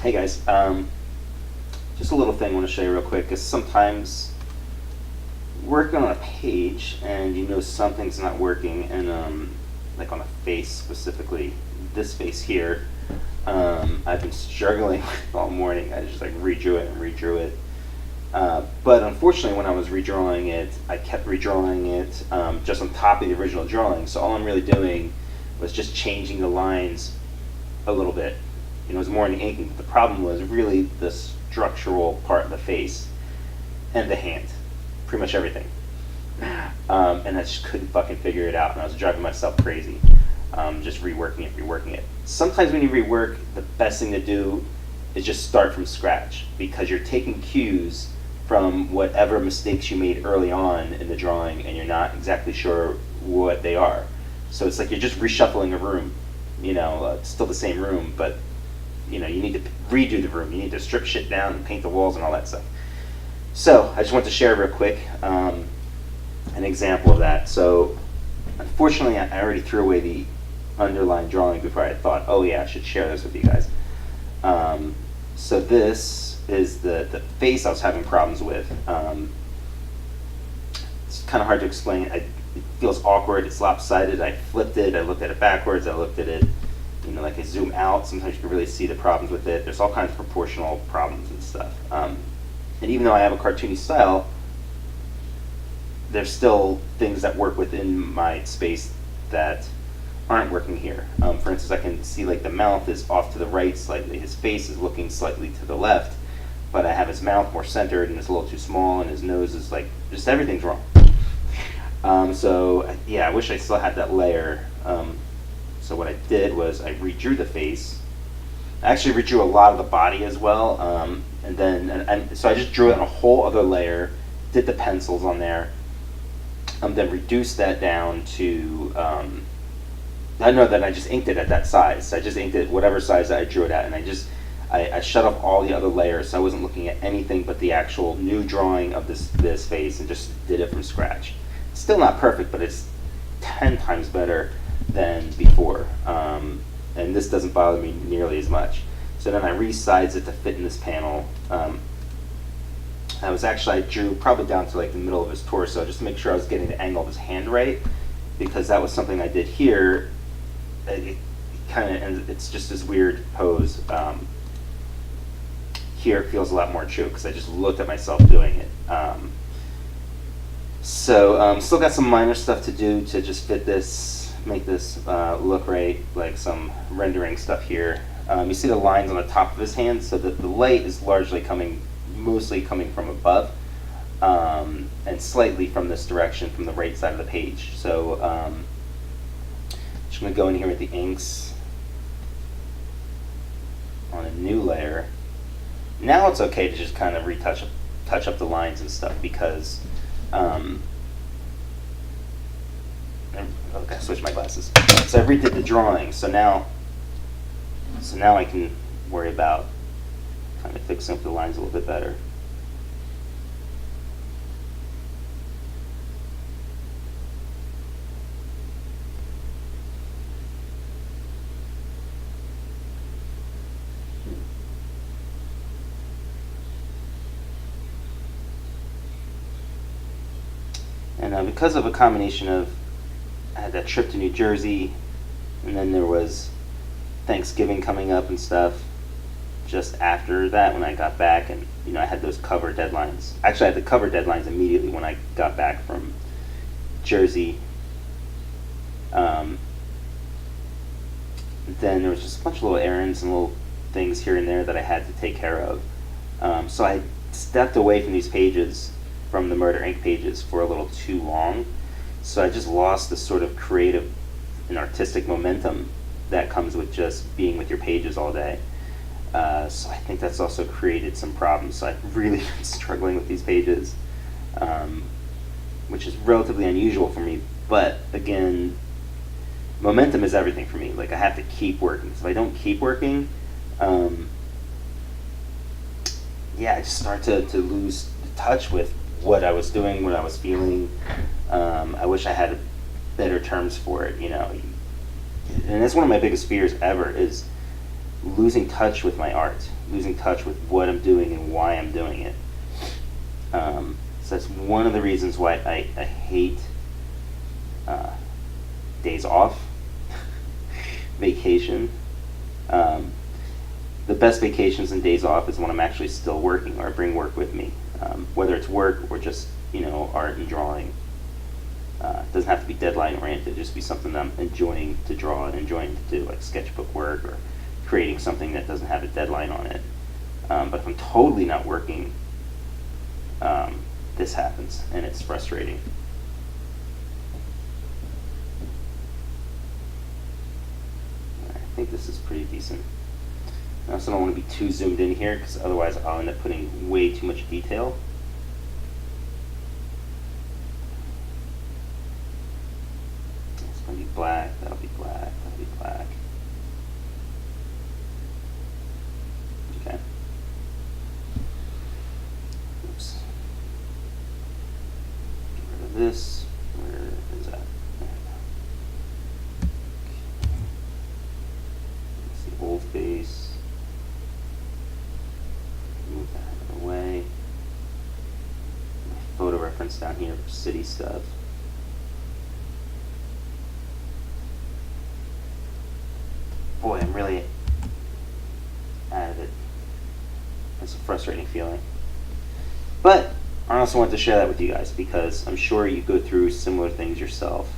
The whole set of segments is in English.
Hey guys, just a little thing I want to show you real quick. Is sometimes working on a page and you know something's not working, and like on a face specifically, this face here, I've been struggling with all morning. I just like redrew it and redrew it. But unfortunately, when I was redrawing it, I kept redrawing it just on top of the original drawing. So all I'm really doing was just changing the lines a little bit. You know, it was more in the inking. But the problem was really the structural part of the face and the hand, pretty much everything. And I just couldn't fucking figure it out, and I was driving myself crazy, just reworking it. Sometimes when you rework, the best thing to do is just start from scratch, because you're taking cues from whatever mistakes you made early on in the drawing, and you're not exactly sure what they are. So it's like you're just reshuffling a room. You know, it's still the same room, but you know, you need to redo the room. You need to strip shit down and paint the walls and all that stuff. So I just want to share real quick an example of that. So unfortunately, I already threw away the underlined drawing before I thought, oh yeah, I should share this with you guys. So this is the face I was having problems with. It's kind of hard to explain. It feels awkward. It's lopsided. I flipped it. I looked at it backwards. I looked at it, you know, like I zoom out. Sometimes you can really see the problems with it. There's all kinds of proportional problems and stuff. And even though I have a cartoony style, there's still things that work within my space that aren't working here. For instance, I can see like the mouth is off to the right slightly. His face is looking slightly to the left, but I have his mouth more centered and it's a little too small, and his nose is like, just everything's wrong. So yeah, I wish I still had that layer. So what I did was I redrew the face. I actually redrew a lot of the body as well, so I just drew it on a whole other layer, did the pencils on there, then reduced that down to, I know that I just inked it at that size. So I just inked it whatever size that I drew it at, and I shut off all the other layers, so I wasn't looking at anything but the actual new drawing of this face, and just did it from scratch. It's still not perfect, but it's 10 times better than before, and this doesn't bother me nearly as much. So then I resized it to fit in this panel. I drew probably down to like the middle of his torso, just to make sure I was getting the angle of his hand right, because that was something I did here. It's just this weird pose. Here it feels a lot more true because I just looked at myself doing it. Still got some minor stuff to do to just fit this, make this look right, like some rendering stuff here. You see the lines on the top of his hand, so that the light is mostly coming from above, and slightly from this direction, from the right side of the page. So just going to go in here with the inks on a new layer. Now it's okay to just kind of touch up the lines and stuff, because okay, switch my glasses. So I redid the drawing, so now I can worry about kind of fixing up the lines a little bit better. And because of a combination of, I had that trip to New Jersey, and then there was Thanksgiving coming up and stuff just after that when I got back, and you know, I had those cover deadlines. Actually, I had the cover deadlines immediately when I got back from Jersey. Then there was just a bunch of little errands and little things here and there that I had to take care of. So I stepped away from these pages, from the Murder Ink pages, for a little too long. So I just lost this sort of creative and artistic momentum that comes with just being with your pages all day. So I think that's also created some problems. So I've really been struggling with these pages, which is relatively unusual for me. But again, momentum is everything for me. Like, I have to keep working. So if I don't keep working, I just start to lose touch with what I was doing, what I was feeling. I wish I had better terms for it, you know. And that's one of my biggest fears ever, is losing touch with my art, losing touch with what I'm doing and why I'm doing it. So that's one of the reasons why I hate days off, vacation. The best vacations and days off is when I'm actually still working or I bring work with me, whether it's work or just art and drawing. It doesn't have to be deadline oriented, just be something that I'm enjoying to draw and enjoying to do, like sketchbook work or creating something that doesn't have a deadline on it. But if I'm totally not working, this happens and it's frustrating. I think this is pretty decent. I also don't want to be too zoomed in here because otherwise I'll end up putting way too much detail. It's going to be black, that'll be black, that'll be black. Okay. Oops. Get rid of this. Where is that? There we go. Let's see, old face. Move that out of the way. My photo reference down here for city stuff. Boy, I'm really out of it. It's a frustrating feeling. But I also want to share that with you guys because I'm sure you go through similar things yourself.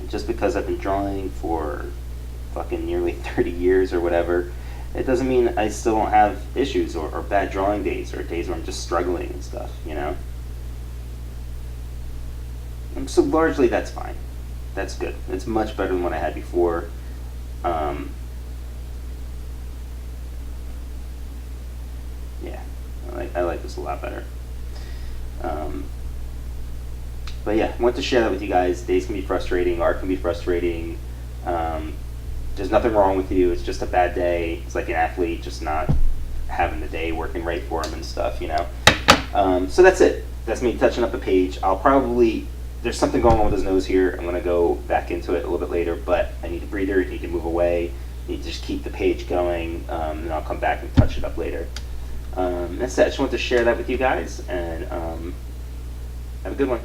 Just because I've been drawing for fucking nearly 30 years or whatever, it doesn't mean I still don't have issues or bad drawing days or days where I'm just struggling and stuff, And so largely that's fine. That's good. It's much better than what I had before. Yeah, I like this a lot better. But yeah, I want to share that with you guys. Days can be frustrating. Art can be frustrating. There's nothing wrong with you. It's just a bad day. It's like an athlete just not having the day working right for him and stuff, So that's it. That's me touching up a page. There's something going on with his nose here. I'm going to go back into it a little bit later, but I need a breather. I need to move away. I need to just keep the page going, and I'll come back and touch it up later. That's it. I just want to share that with you guys, and have a good one.